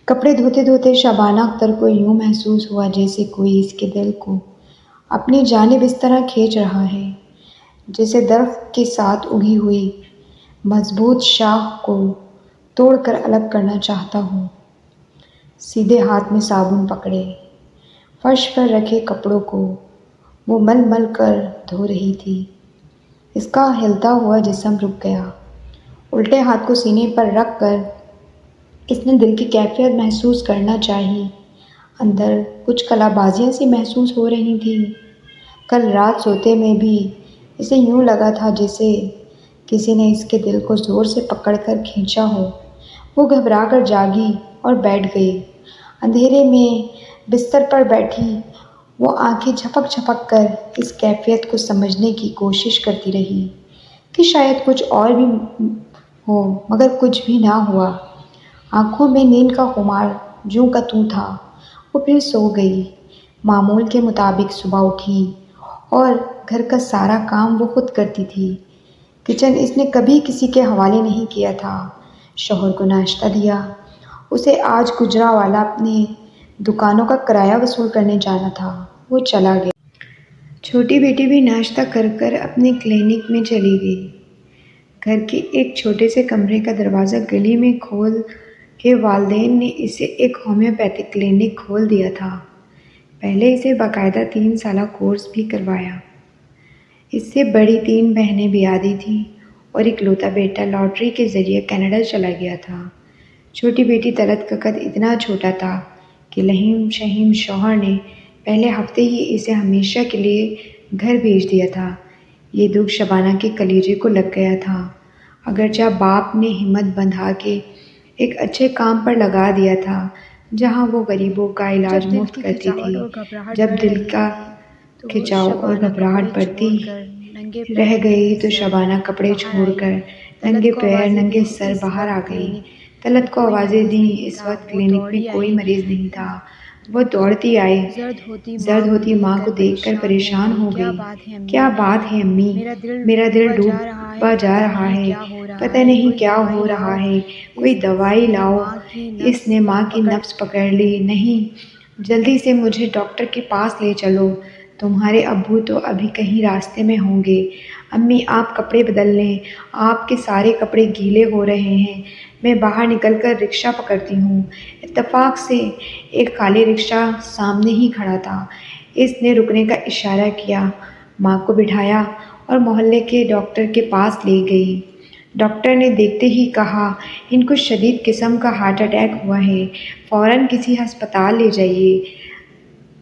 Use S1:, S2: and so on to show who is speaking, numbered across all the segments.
S1: کپڑے دھوتے دھوتے شبانہ اختر کو یوں محسوس ہوا جیسے کوئی اس کے دل کو اپنی جانب اس طرح کھینچ رہا ہے جیسے درخت کے ساتھ اگی ہوئی مضبوط شاخ کو توڑ کر الگ کرنا چاہتا ہوں۔ سیدھے ہاتھ میں صابن پکڑے فرش پر رکھے کپڑوں کو وہ مل مل کر دھو رہی تھی۔ اس کا ہلتا ہوا جسم رک گیا۔ الٹے ہاتھ کو سینے پر رکھ کر اس نے دل کی کیفیت محسوس کرنا چاہی۔ اندر کچھ کلا بازیاں سی محسوس ہو رہی تھیں۔ کل رات سوتے میں بھی اسے یوں لگا تھا جیسے کسی نے اس کے دل کو زور سے پکڑ کر کھینچا ہو۔ وہ گھبرا کر جاگی اور بیٹھ گئی۔ اندھیرے میں بستر پر بیٹھی وہ آنکھیں جھپک جھپک کر اس کیفیت کو سمجھنے کی کوشش کرتی رہی کہ شاید کچھ اور بھی ہو، مگر کچھ بھی نہ ہوا۔ آنکھوں میں نیند کا خمار جوں کا توں تھا۔ وہ پھر سو گئی۔ معمول کے مطابق صبح اٹھی اور گھر کا سارا کام وہ خود کرتی تھی۔ کچن اس نے کبھی کسی کے حوالے نہیں کیا تھا۔ شوہر کو ناشتہ دیا۔ اسے آج گجرانوالہ اپنے دکانوں کا کرایہ وصول کرنے جانا تھا۔ وہ چلا گیا۔ چھوٹی بیٹی بھی ناشتہ کر کر اپنے کلینک میں چلی گئی۔ گھر کے ایک چھوٹے سے کمرے کا دروازہ گلی میں کھول کے والدین نے اسے ایک ہومیوپیتھک کلینک کھول دیا تھا۔ پہلے اسے باقاعدہ 3 سالہ کورس بھی کروایا۔ اس سے بڑی 3 بہنیں بیادی تھیں اور اکلوتا بیٹا لاٹری کے ذریعے کینیڈا چلا گیا تھا۔ چھوٹی بیٹی طلعت کا قد اتنا چھوٹا تھا کہ لہیم شہیم شوہر نے پہلے ہفتے ہی اسے ہمیشہ کے لیے گھر بھیج دیا تھا۔ یہ دکھ شبانہ کے کلیجے کو لگ گیا تھا۔ اگرچہ باپ نے ہمت بندھا کے ایک اچھے کام پر لگا دیا تھا جہاں وہ غریبوں کا علاج مفت کرتی تھی۔ جب دل کا کھچاؤ اور گھبراہٹ بڑھتی رہ گئی تو شبانہ کپڑے چھوڑ کر ننگے پیر ننگے سر باہر آ گئی۔ طلعت کو آوازیں دیں۔ اس وقت کلینک میں کوئی مریض نہیں تھا۔ وہ دوڑتی آئی۔ زرد ہوتی ماں کو دیکھ کر پریشان ہو گئی۔ کیا بات ہے امی؟ میرا دل ڈوبا جا رہا ہے۔ پتہ نہیں کیا ہو رہا ہے۔ کوئی دوائی لاؤ۔ اس نے ماں کی نبض پکڑ لی۔ نہیں، جلدی سے مجھے ڈاکٹر کے پاس لے چلو۔ تمہارے ابو تو ابھی کہیں راستے میں ہوں گے۔ امی آپ کپڑے بدل لیں۔ آپ کے سارے کپڑے گیلے ہو رہے ہیں۔ میں باہر نکل کر رکشہ پکڑتی ہوں۔ اتفاق سے ایک خالی رکشہ سامنے ہی کھڑا تھا۔ اس نے رکنے کا اشارہ کیا۔ ماں کو بٹھایا اور محلے کے ڈاکٹر کے پاس لے گئی۔ ڈاکٹر نے دیکھتے ہی کہا ان کو شدید قسم کا ہارٹ اٹیک ہوا ہے، فوراً کسی ہسپتال لے جائیے۔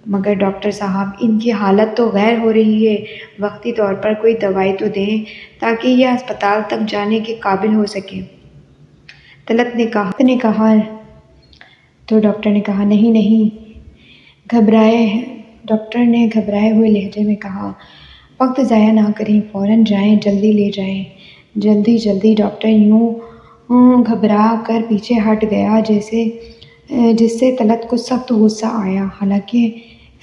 S1: مگر ڈاکٹر صاحب ان کی حالت تو غیر ہو رہی ہے، وقتی طور پر کوئی دوائی تو دیں تاکہ یہ ہسپتال تک جانے کے قابل ہو سکے۔ طلعت نے کہا تو ڈاکٹر نے کہا نہیں نہیں۔ ڈاکٹر نے گھبرائے ہوئے لہجے میں کہا وقت ضائع نہ کریں، فوراً جائیں، جلدی لے جائیں۔ جلدی جلدی ڈاکٹر یوں گھبرا کر پیچھے ہٹ گیا جس سے طلعت کو سخت غصہ آیا۔ حالانکہ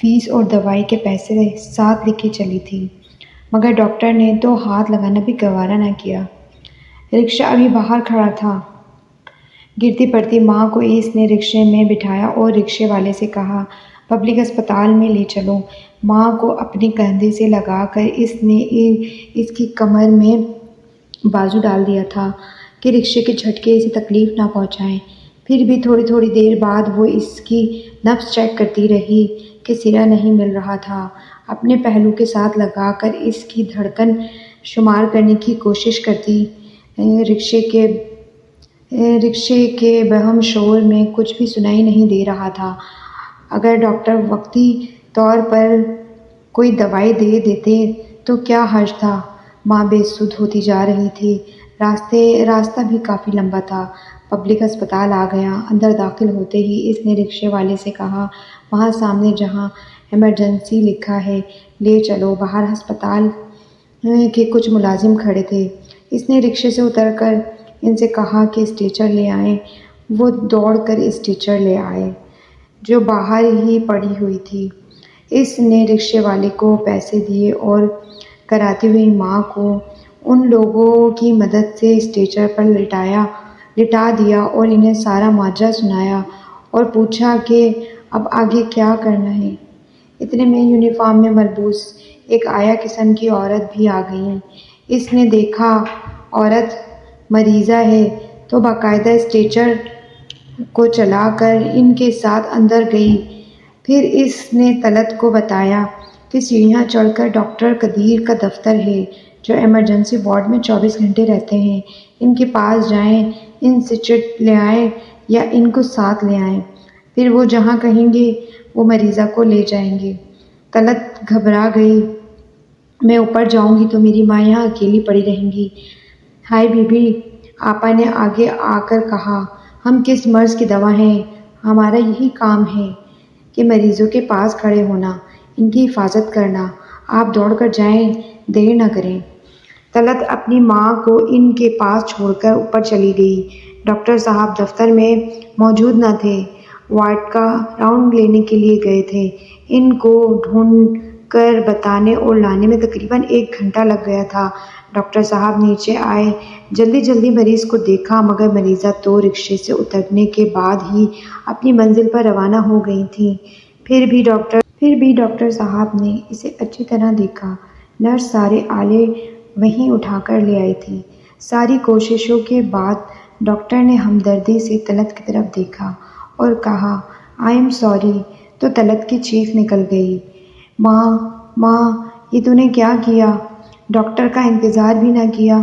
S1: فیس اور دوائی کے پیسے ساتھ لے کے چلی تھی، مگر ڈاکٹر نے تو ہاتھ لگانا بھی گوارا نہ کیا۔ رکشہ ابھی باہر کھڑا تھا۔ گرتی پڑتی ماں کو اس نے رکشے میں بٹھایا اور رکشے والے سے کہا پبلک ہسپتال میں لے چلو۔ ماں کو اپنے کندھے سے لگا کر اس نے اس کی کمر میں بازو ڈال دیا تھا کہ رکشے کے جھٹکے اسے تکلیف نہ پہنچائیں۔ پھر بھی تھوڑی تھوڑی دیر بعد وہ اس کی نبض چیک کرتی رہی کہ سرا نہیں مل رہا تھا۔ اپنے پہلو کے ساتھ لگا کر اس کی دھڑکن شمار کرنے کی کوشش کرتی۔ رکشے کے بہم شور میں کچھ بھی سنائی نہیں دے رہا تھا۔ اگر ڈاکٹر وقتی طور پر کوئی دوائی دے دیتے تو کیا حرج تھا؟ ماں بے سدھ ہوتی جا رہی تھی۔ راستہ بھی کافی لمبا تھا۔ پبلک ہسپتال آ گیا۔ اندر داخل ہوتے ہی اس نے رکشے والے سے کہا وہاں سامنے جہاں ایمرجنسی لکھا ہے لے چلو۔ باہر ہسپتال کے کچھ ملازم کھڑے تھے۔ اس نے رکشے سے اتر کر ان سے کہا کہ اسٹریچر لے آئیں۔ وہ دوڑ کر اسٹریچر لے آئے جو باہر ہی پڑی ہوئی تھی۔ اس نے رکشے والے کو پیسے دیے اور کراتی ہوئی ماں کو ان لوگوں کی مدد سے اسٹریچر پر لٹا دیا اور انہیں سارا ماجرا سنایا اور پوچھا کہ اب آگے کیا کرنا ہے۔ اتنے میں یونیفارم میں ملبوس ایک عایا قسم کی عورت بھی آ گئی۔ اس نے دیکھا عورت مریضہ ہے تو باقاعدہ اسٹریچر کو چلا کر ان کے ساتھ اندر گئی۔ پھر اس نے طلعت کو بتایا کہ سیڑھیاں چڑھ کر ڈاکٹر قدیر کا دفتر ہے جو ایمرجنسی وارڈ میں 24 گھنٹے رہتے ہیں۔ ان کے پاس جائیں، ان سے چٹ لے آئیں یا ان کو ساتھ لے آئیں، پھر وہ جہاں کہیں گے وہ مریضہ کو لے جائیں گے۔ طلعت گھبرا گئی۔ میں اوپر جاؤں گی تو میری ماں یہاں اکیلی پڑی رہیں گی۔ ہائے بی بی، آپا نے آگے آ کر کہا، ہم کس مرض کی دوا ہیں؟ ہمارا یہی کام ہے کہ مریضوں کے پاس کھڑے ہونا، ان کی حفاظت کرنا۔ آپ دوڑ کر جائیں، دیر نہ کریں۔ طلعت اپنی ماں کو ان کے پاس چھوڑ کر اوپر چلی گئی۔ ڈاکٹر صاحب دفتر میں موجود نہ تھے، وارڈ کا راؤنڈ لینے کے لیے گئے تھے۔ ان کو ڈھونڈ کر بتانے اور لانے میں تقریباً 1 گھنٹہ لگ گیا تھا۔ ڈاکٹر صاحب نیچے آئے، جلدی جلدی مریض کو دیکھا، مگر مریضہ تو رکشے سے اترنے کے بعد ہی اپنی منزل پر روانہ ہو گئی تھیں۔ پھر بھی ڈاکٹر صاحب نے اسے اچھی طرح دیکھا۔ نرس سارے آلے وہیں اٹھا کر لے آئی تھی۔ ساری کوششوں کے بعد ڈاکٹر نے ہمدردی سے طلعت کی طرف دیکھا اور کہا، آئی ایم سوری، تو طلعت کی چیخ نکل گئی، ماں، یہ تو نے کیا کیا؟ ڈاکٹر کا انتظار بھی نہ کیا۔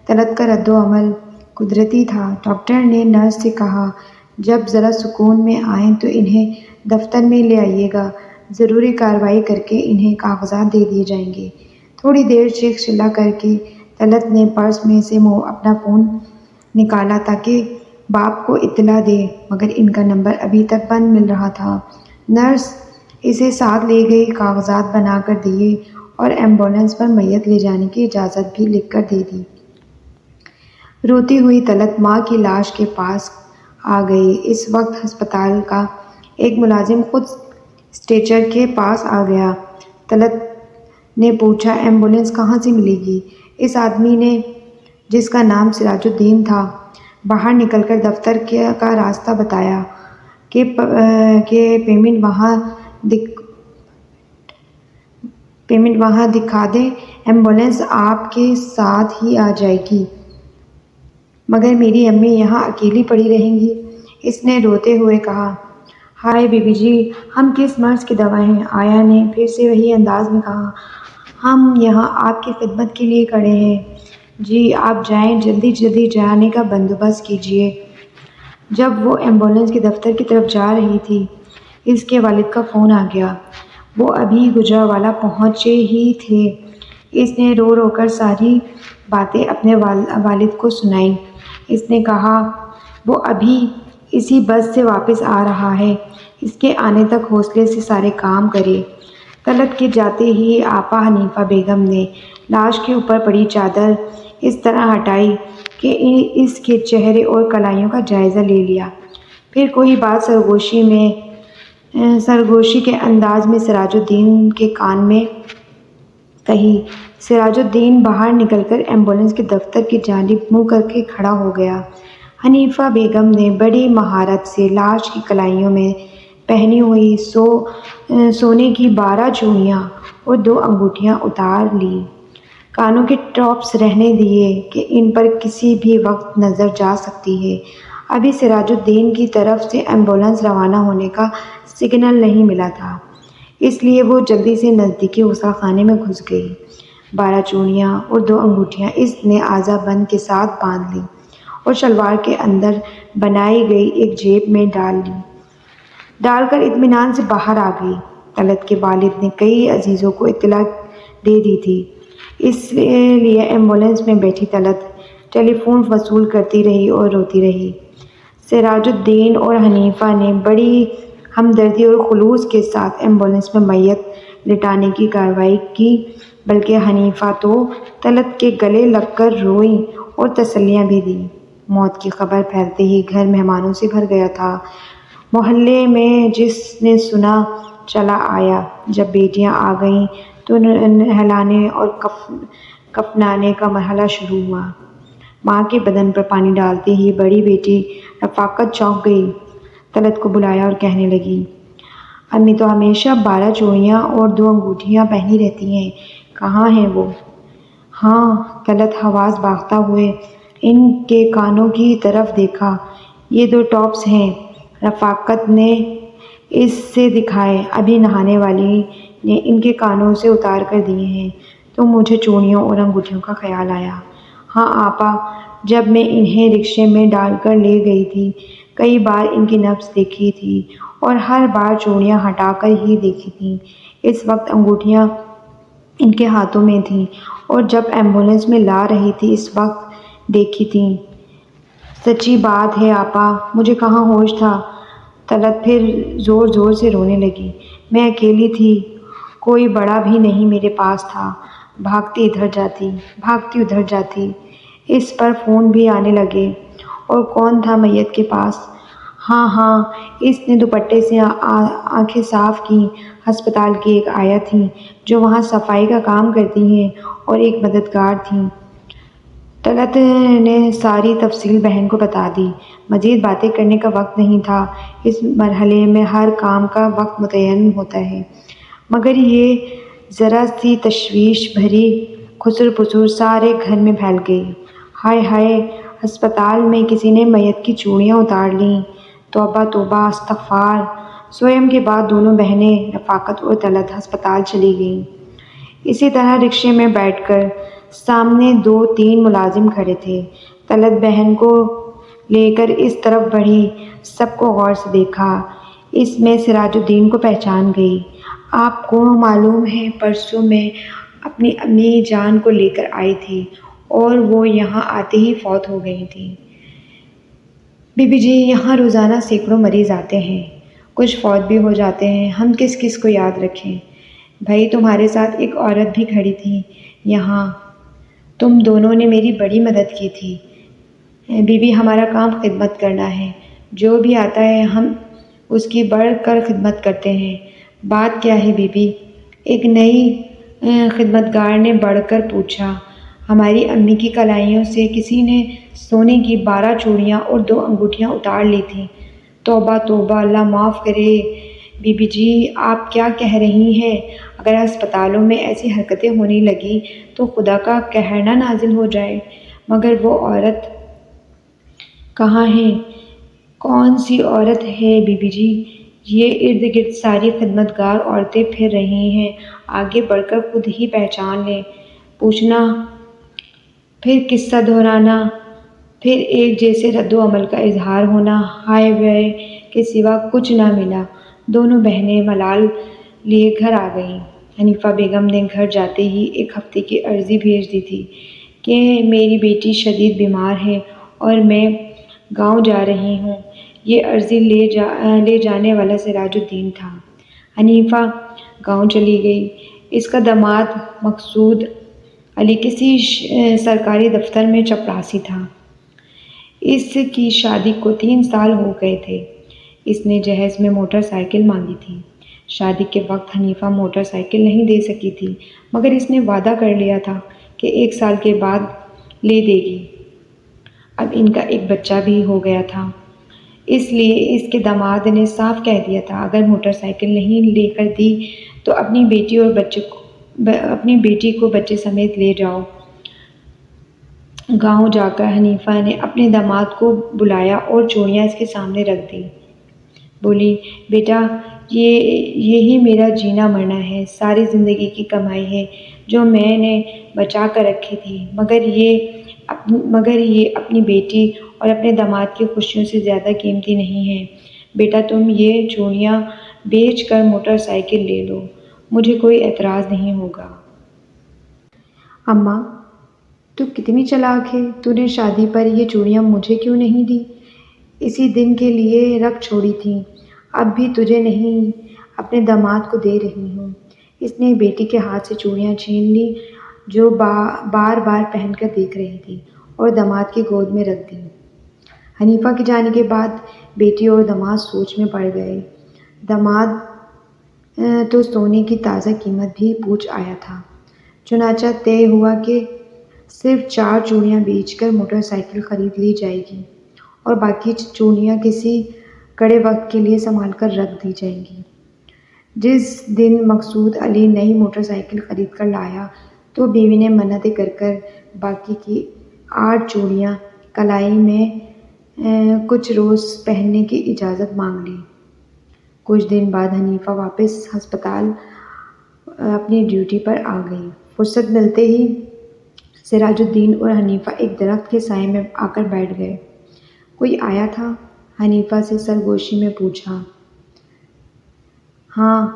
S1: طلعت کا رد عمل قدرتی تھا۔ ڈاکٹر نے نرس سے کہا، جب ذرا سکون میں آئیں تو انہیں دفتر میں لے آئیے گا، ضروری کارروائی کر کے انہیں کاغذات دے دیے جائیں گے۔ تھوڑی دیر چیخ چلا کر کے طلعت نے پرس میں سے اپنا فون نکالا تاکہ باپ کو اطلاع دے، مگر ان کا نمبر ابھی تک بند مل رہا تھا۔ نرس اسے ساتھ لے گئی، کاغذات بنا کر دیے اور ایمبولینس پر میت لے جانے کی اجازت بھی لکھ کر دے دی۔ روتی ہوئی طلعت ماں کی لاش کے پاس آ گئی۔ اس وقت ہسپتال کا ایک ملازم خود اسٹریچر کے پاس آ گیا۔ طلعت نے پوچھا، ایمبولینس کہاں سے ملے گی؟ اس آدمی نے، جس کا نام سراج الدین تھا، باہر نکل کر دفتر کا راستہ بتایا کہ پیمنٹ وہاں دکھا دیں، ایمبولینس آپ کے ساتھ ہی آ جائے گی، مگر میری امی یہاں اکیلی پڑی رہیں گی۔ اس نے روتے ہوئے کہا، ہائے بی بی جی، ہم کس مرض کی دوا ہیں؟ آیا نے پھر سے وہی انداز میں کہا، ہم یہاں آپ کی خدمت کے لیے کھڑے ہیں۔ جی آپ جائیں، جلدی جلدی جانے کا بندوبست کیجیے۔ جب وہ ایمبولینس کے دفتر کی طرف جا رہی تھی، اس کے والد کا فون آ گیا۔ وہ ابھی گجرانوالہ پہنچے ہی تھے۔ اس نے رو رو کر ساری باتیں اپنے والد کو سنائیں۔ اس نے کہا، وہ ابھی اسی بس سے واپس آ رہا ہے، اس کے آنے تک حوصلے سے سارے کام کرے۔ طلعت کے جاتے ہی آپا حنیفہ بیگم نے لاش کے اوپر پڑی چادر اس طرح ہٹائی کہ اس کے چہرے اور کلائیوں کا جائزہ لے لیا۔ پھر کوئی بات سرگوشی کے انداز میں سراج الدین کے کان میں کہی۔ سراج الدین باہر نکل کر ایمبولینس کے دفتر کی جانب منہ کر کے کھڑا ہو گیا۔ حنیفہ بیگم نے بڑی مہارت سے لاش کی کلائیوں میں پہنی ہوئی سونے کی 12 چوڑیاں اور 2 انگوٹھیاں اتار لیں۔ کانوں کے ٹاپس رہنے دیے کہ ان پر کسی بھی وقت نظر جا سکتی ہے۔ ابھی سراج الدین کی طرف سے ایمبولینس روانہ ہونے کا سگنل نہیں ملا تھا، اس لیے وہ جلدی سے نزدیکی غسل خانے میں گھس گئی۔ 12 چوڑیاں اور 2 انگوٹھیاں اس نے آذا بند کے ساتھ باندھ لیں اور شلوار کے اندر بنائی گئی ایک جیب میں ڈال کر اطمینان سے باہر آ گئی۔ طلعت کے والد نے کئی عزیزوں کو اطلاع دے دی تھی، اس لیے ایمبولینس میں بیٹھی طلعت ٹیلی فون وصول کرتی رہی اور روتی رہی۔ سراج الدین اور حنیفہ نے بڑی ہمدردی اور خلوص کے ساتھ ایمبولینس میں میت لٹانے کی کارروائی کی، بلکہ حنیفہ تو طلعت کے گلے لگ کر روئیں اور تسلیاں بھی دیں۔ موت کی خبر پھیلتے ہی گھر مہمانوں سے بھر گیا تھا۔ محلے میں جس نے سنا چلا آیا۔ جب بیٹیاں آ گئیں تو نہلانے اور کفنانے کا مرحلہ شروع ہوا۔ ماں کے بدن پر پانی ڈالتے ہی بڑی بیٹی رفاقت چونک گئی۔ طلعت کو بلایا اور کہنے لگی، امی تو ہمیشہ 12 چوڑیاں اور 2 انگوٹھیاں پہنی رہتی ہیں، کہاں ہیں وہ؟ ہاں، طلعت حواس باختہ ہوئے ان کے کانوں کی طرف دیکھا۔ یہ 2 ٹاپس ہیں، رفاقت نے اس سے دکھائے، ابھی نہانے والی نے ان کے کانوں سے اتار کر دیے ہیں، تو مجھے چوڑیوں اور انگوٹھیوں کا خیال آیا۔ ہاں آپا، جب میں انہیں رکشے میں ڈال کر لے گئی تھی، کئی بار ان کی نبض دیکھی تھی اور ہر بار چوڑیاں ہٹا کر ہی دیکھی تھیں۔ اس وقت انگوٹھیاں ان کے ہاتھوں میں تھیں، اور جب ایمبولینس میں لا رہی تھی اس وقت دیکھی تھیں۔ سچی بات ہے آپا، مجھے کہاں ہوش تھا۔ طلعت پھر زور زور سے رونے لگی۔ میں اکیلی تھی، کوئی بڑا بھی نہیں میرے پاس تھا۔ بھاگتی ادھر جاتی، بھاگتی ادھر جاتی۔ اس پر فون بھی آنے لگے۔ اور کون تھا میت کے پاس؟ ہاں، اس نے دوپٹے سے آنکھیں صاف کیں۔ ہسپتال کی ایک آیا تھیں جو وہاں صفائی کا کام کرتی ہیں، اور ایک مددگار تھیں۔ طلعت نے ساری تفصیل بہن کو بتا دی۔ مزید باتیں کرنے کا وقت نہیں تھا، اس مرحلے میں ہر کام کا وقت متعین ہوتا ہے۔ مگر یہ ذرا سی تشویش بھری خسر پسر سارے گھر میں پھیل گئی۔ ہائے ہائے، ہسپتال میں کسی نے میت کی چوڑیاں اتار لیں! توبہ توبہ، استغفار! سویم کے بعد دونوں بہنیں رفاقت اور طلعت ہسپتال چلی گئیں۔ اسی طرح رکشے میں بیٹھ کر سامنے 2-3 ملازم کھڑے تھے۔ طلعت بہن کو لے کر اس طرف بڑھی، سب کو غور سے دیکھا۔ اس میں سراج الدین کو پہچان گئی۔ آپ کو معلوم ہے پرسوں میں اپنی امی جان کو لے کر آئی تھی، اور وہ یہاں آتے ہی فوت ہو گئی تھیں۔ بی بی جی، یہاں روزانہ سینکڑوں مریض آتے ہیں، کچھ فوت بھی ہو جاتے ہیں، ہم کس کس کو یاد رکھیں؟ بھائی، تمہارے ساتھ ایک عورت بھی کھڑی تھی یہاں، تم دونوں نے میری بڑی مدد کی تھی۔ بی بی، ہمارا کام خدمت کرنا ہے، جو بھی آتا ہے ہم اس کی بڑھ کر خدمت کرتے ہیں۔ بات کیا ہے بی بی؟ ایک نئی خدمتگار نے بڑھ کر پوچھا۔ ہماری امی کی کلائیوں سے کسی نے سونے کی 12 چوڑیاں اور 2 انگوٹھیاں اتار لی تھیں۔ توبہ توبہ، اللہ معاف کرے! بی بی جی، آپ کیا کہہ رہی ہیں؟ اگر ہسپتالوں میں ایسی حرکتیں ہونے لگیں تو خدا کا قہر نہ نازل ہو جائے۔ مگر وہ عورت کہاں ہے؟ کون سی عورت ہے بی بی جی؟ یہ ارد گرد ساری خدمتگار عورتیں پھر رہی ہیں، آگے بڑھ کر خود ہی پہچان لیں۔ پوچھنا، پھر قصہ دہرانا، پھر ایک جیسے رد و عمل کا اظہار ہونا۔ ہائے وے کے سوا کچھ نہ ملا۔ دونوں بہنیں ملال لیے گھر آ گئیں۔ حنیفہ بیگم نے گھر جاتے ہی 1 ہفتے کی عرضی بھیج دی تھی کہ میری بیٹی شدید بیمار ہے اور میں گاؤں جا رہی ہوں۔ یہ عرضی لے جانے والا سراج الدین تھا۔ حنیفہ گاؤں چلی گئی۔ اس کا داماد مقصود علی کسی سرکاری دفتر میں چپراسی تھا۔ اس کی شادی کو 3 سال ہو گئے تھے۔ اس نے جہیز میں موٹر سائیکل مانگی تھی۔ شادی کے وقت حنیفہ موٹر سائیکل نہیں دے سکی تھی، مگر اس نے وعدہ کر لیا تھا کہ 1 سال کے بعد لے دے گی۔ اب ان کا ایک بچہ بھی ہو گیا تھا، اس لیے اس کے داماد نے صاف کہہ دیا تھا اگر موٹر سائیکل نہیں لے کر دی تو اپنی بیٹی کو بچے سمیت لے جاؤ۔ گاؤں جا کر حنیفہ نے اپنے داماد کو بلایا اور چوڑیاں اس کے سامنے رکھ دیں۔ بولی، بیٹا، یہی میرا جینا مرنا ہے، ساری زندگی کی کمائی ہے جو میں نے بچا کر رکھی تھی، مگر یہ اپنی بیٹی اور اپنے داماد کی خوشیوں سے زیادہ قیمتی نہیں ہے۔ بیٹا، تم یہ چوڑیاں بیچ کر موٹر سائیکل لے لو، مجھے کوئی اعتراض نہیں ہوگا۔ اماں، تو کتنی چالاک ہے، تو نے شادی پر یہ چوڑیاں مجھے کیوں نہیں دی؟ اسی دن کے لیے رکھ چھوڑی تھیں، اب بھی تجھے نہیں اپنے داماد کو دے رہی ہوں۔ اس نے بیٹی کے ہاتھ سے چوڑیاں چھین لیں جو بار بار پہن کر دیکھ رہی تھی، اور داماد کی گود میں رکھ دیں۔ حنیفہ کے جانے کے بعد بیٹی اور داماد سوچ میں پڑ گئے۔ داماد تو سونے کی تازہ قیمت بھی پوچھ آیا تھا۔ چنانچہ طے ہوا کہ صرف 4 چوڑیاں بیچ کر موٹر سائیکل خرید لی جائے گی، اور باقی چوڑیاں کسی کڑے وقت کے لیے سنبھال کر رکھ دی جائیں گی۔ جس دن مقصود علی نئی موٹر سائیکل خرید کر لایا تو بیوی نے منتیں کر کر باقی کی 8 چوڑیاں کلائی میں کچھ روز پہننے کی اجازت مانگ لی۔ کچھ دن بعد حنیفہ واپس ہسپتال اپنی ڈیوٹی پر آ گئی۔ فرصت ملتے ہی سراج الدین اور حنیفہ ایک درخت کے سائے میں آ کر بیٹھ گئے۔ کوئی آیا تھا؟ حنیفہ سے سرگوشی میں پوچھا۔ ہاں،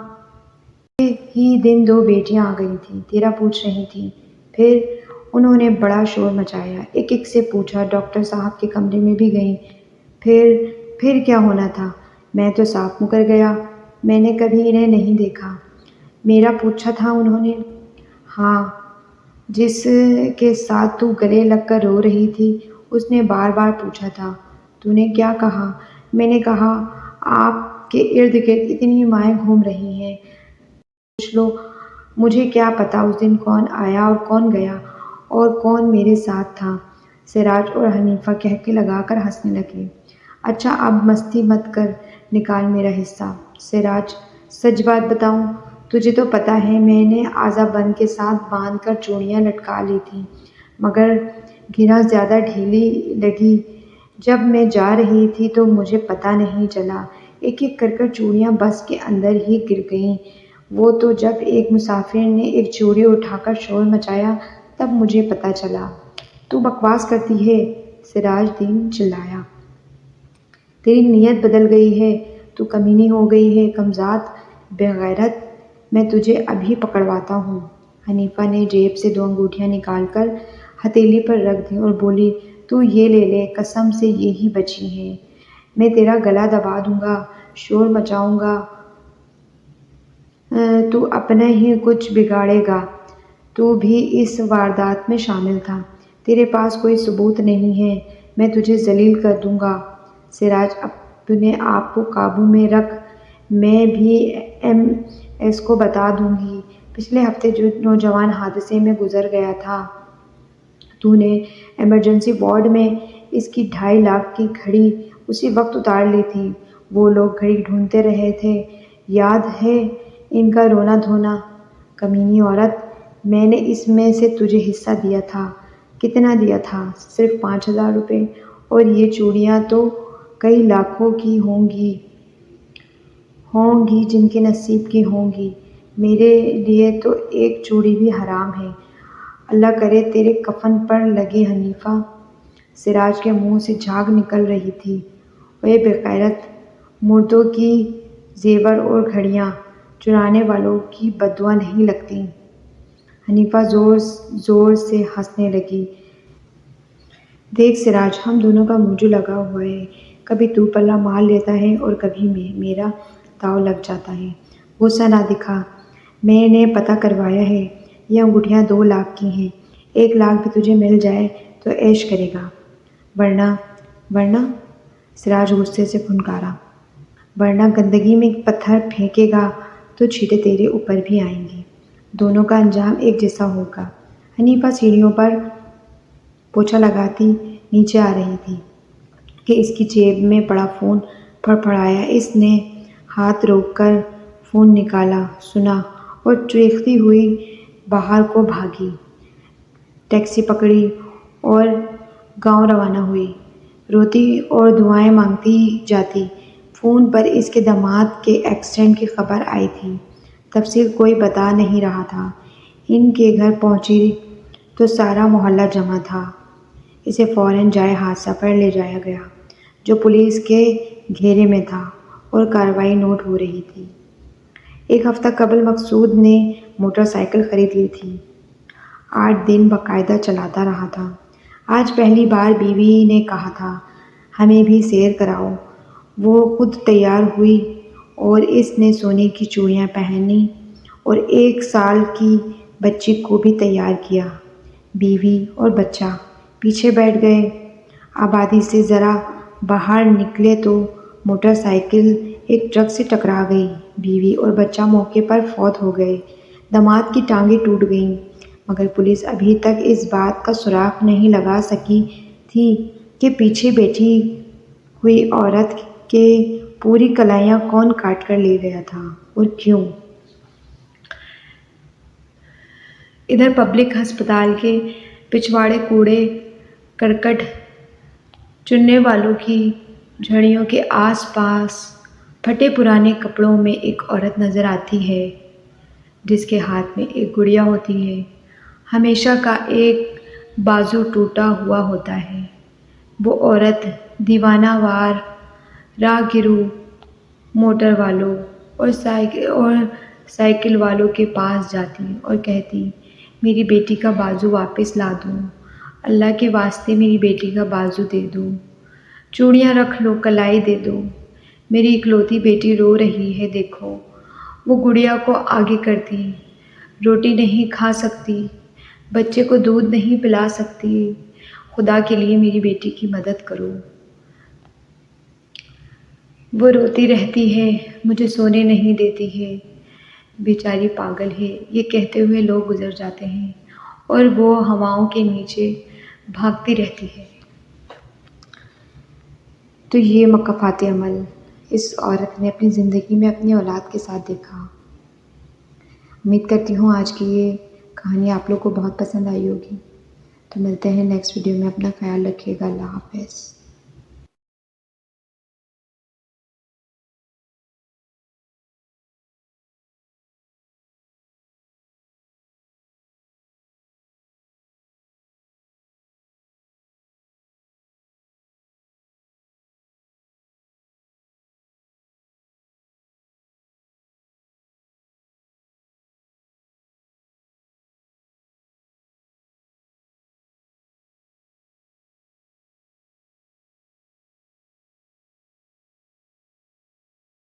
S1: ہی دن 2 بیٹیاں آ گئی تھیں، تیرا پوچھ رہی تھیں۔ پھر انہوں نے بڑا شور مچایا، ایک ایک سے پوچھا، ڈاکٹر صاحب کے کمرے میں بھی گئیں۔ پھر کیا ہونا تھا؟ میں تو صاف مکر گیا، میں نے کبھی انہیں نہیں دیکھا۔ میرا پوچھا تھا انہوں نے؟ ہاں، جس کے ساتھ تو گلے لگ کر رو رہی تھی، اس نے بار بار پوچھا تھا۔ تو نے کیا کہا؟ میں نے کہا، آپ کے ارد گرد اتنی مائیں گھوم رہی ہیں، پوچھ لو۔ مجھے کیا پتا اس دن کون آیا اور کون گیا اور کون میرے ساتھ تھا۔ سراج اور حنیفہ قہقہے لگا کر ہنسنے لگے۔ اچھا اب مستی مت کر، نکال میرا حصہ۔ سراج، سچ بات بتاؤں؟ تجھے تو پتہ ہے میں نے آذا بند کے ساتھ باندھ کر چوڑیاں لٹکا لی تھیں، مگر گھرا زیادہ ڈھیلی لگی۔ جب میں جا رہی تھی تو مجھے پتہ نہیں چلا، ایک ایک کر چوڑیاں بس کے اندر ہی گر گئیں۔ وہ تو جب ایک مسافر نے ایک چوڑی اٹھا کر شور مچایا تب مجھے پتہ چلا۔ تو بکواس کرتی ہے، سراج الدین چلایا۔ تیری نیت بدل گئی ہے، تو کمینی ہو گئی ہے، کمذات، بے غیرت۔ میں تجھے ابھی پکڑواتا ہوں۔ حنیفہ نے جیب سے 2 انگوٹھیاں نکال کر ہتھیلی پر رکھ دیں اور بولی، تو یہ لے لے، قسم سے یہی بچی ہیں۔ میں تیرا گلا دبا دوں گا، شور مچاؤں گا، تو اپنا ہی کچھ بگاڑے گا۔ تو بھی اس واردات میں شامل تھا۔ تیرے پاس کوئی ثبوت نہیں ہے، میں تجھے ذلیل کر دوں گا۔ سراج، اپنے آپ کو قابو میں رکھ، میں بھی MS کو بتا دوں گی۔ پچھلے ہفتے جو نوجوان حادثے میں گزر گیا تھا، تو نے ایمرجنسی وارڈ میں اس کی 2.5 لاکھ کی گھڑی اسی وقت اتار لی تھی۔ وہ لوگ گھڑی ڈھونڈتے رہے تھے، یاد ہے ان کا رونا دھونا؟ کمینی عورت، میں نے اس میں سے تجھے حصہ دیا تھا۔ کتنا دیا تھا؟ صرف 5,000 روپے، اور یہ چوڑیاں تو کئی لاکھوں کی ہوں گی جن کے نصیب کی ہوں گی۔ میرے لیے تو ایک چوڑی بھی حرام ہے۔ اللہ کرے تیرے کفن پر لگے حنیفہ۔ سراج کے منہ سے جھاگ نکل رہی تھی۔ اے بے غیرت، مردوں کی زیور اور گھڑیاں چرانے والوں کی بددعا نہیں لگتی۔ حنیفہ زور زور سے ہنسنے لگی۔ دیکھ سراج، ہم دونوں کا موجو لگا ہوا ہے، کبھی تو پلہ مار لیتا ہے اور کبھی میرا داؤ لگ جاتا ہے۔ غصہ نہ دکھا، میں نے پتہ کروایا ہے، یہ انگوٹھیاں 2 لاکھ کی ہیں۔ 1 لاکھ بھی تجھے مل جائے تو عیش کرے گا، ورنہ سراج غصے سے پھنکارا، ورنہ گندگی میں پتھر پھینکے گا تو چھینٹیں تیرے اوپر بھی آئیں گی۔ دونوں کا انجام ایک جیسا ہوگا۔ حنیفہ سیڑھیوں پر پوچھا لگاتی نیچے آ رہی تھی کہ اس کی جیب میں پڑا فون پھڑپڑایا۔ اس نے ہاتھ روک کر فون نکالا، سنا اور چیختی ہوئی باہر کو بھاگی۔ ٹیکسی پکڑی اور گاؤں روانہ ہوئی، روتی اور دعائیں مانگتی جاتی۔ فون پر اس کے داماد کے ایکسیڈنٹ کی خبر آئی تھی، تفصیل کوئی بتا نہیں رہا تھا۔ ان کے گھر پہنچی تو سارا محلہ جمع تھا۔ اسے فوراً جائے حادثہ پر لے جایا گیا، جو پولیس کے گھیرے میں تھا، اور کارروائی نوٹ ہو رہی تھی۔ 1 ہفتہ قبل مقصود نے موٹر سائیکل خرید لی تھی، 8 دن باقاعدہ چلاتا رہا تھا۔ آج پہلی بار بیوی نے کہا تھا، ہمیں بھی سیر کراؤ۔ وہ خود تیار ہوئی اور اس نے سونے کی چوڑیاں پہنیں اور 1 سال کی بچی کو بھی تیار کیا۔ بیوی اور بچہ پیچھے بیٹھ گئے۔ آبادی سے ذرا باہر نکلے تو موٹر سائیکل ایک ٹرک سے ٹکرا گئی۔ بیوی اور بچہ موقع پر فوت ہو گئے۔ داماد کی ٹانگیں ٹوٹ گئیں، مگر پولیس ابھی تک اس بات کا سراغ نہیں لگا سکی تھی کہ پیچھے بیٹھی ہوئی عورت کہ پوری کلائیاں کون کاٹ کر لے گیا تھا اور کیوں۔ ادھر پبلک ہسپتال کے پچھواڑے کوڑے کرکٹ چننے والوں کی جھڑیوں کے آس پاس پھٹے پرانے کپڑوں میں ایک عورت نظر آتی ہے جس کے ہاتھ میں ایک گڑیا ہوتی ہے۔ ہمیشہ کا ایک بازو ٹوٹا ہوا ہوتا ہے۔ وہ عورت دیوانہ وار راہگیروں، موٹر والوں اور سائیکل والوں کے پاس جاتی اور کہتی، میری بیٹی کا بازو واپس لا دو، اللہ کے واسطے میری بیٹی کا بازو دے دو، چوڑیاں رکھ لو، کلائی دے دو، میری اکلوتی بیٹی رو رہی ہے دیکھو۔ وہ گڑیا کو آگے کرتی، روٹی نہیں کھا سکتی، بچے کو دودھ نہیں پلا سکتی، خدا کے لیے میری بیٹی کی مدد کرو۔ وہ روتی رہتی ہے، مجھے سونے نہیں دیتی ہے، بیچاری پاگل ہے۔ یہ کہتے ہوئے لوگ گزر جاتے ہیں اور وہ ہواؤں کے نیچے بھاگتی رہتی ہے۔ تو یہ مکافات عمل اس عورت نے اپنی زندگی میں اپنی اولاد کے ساتھ دیکھا۔ امید کرتی ہوں آج کی یہ کہانی آپ لوگ کو بہت پسند آئی ہوگی۔ تو ملتے ہیں نیکسٹ ویڈیو میں، اپنا خیال رکھیے گا، اللہ حافظ۔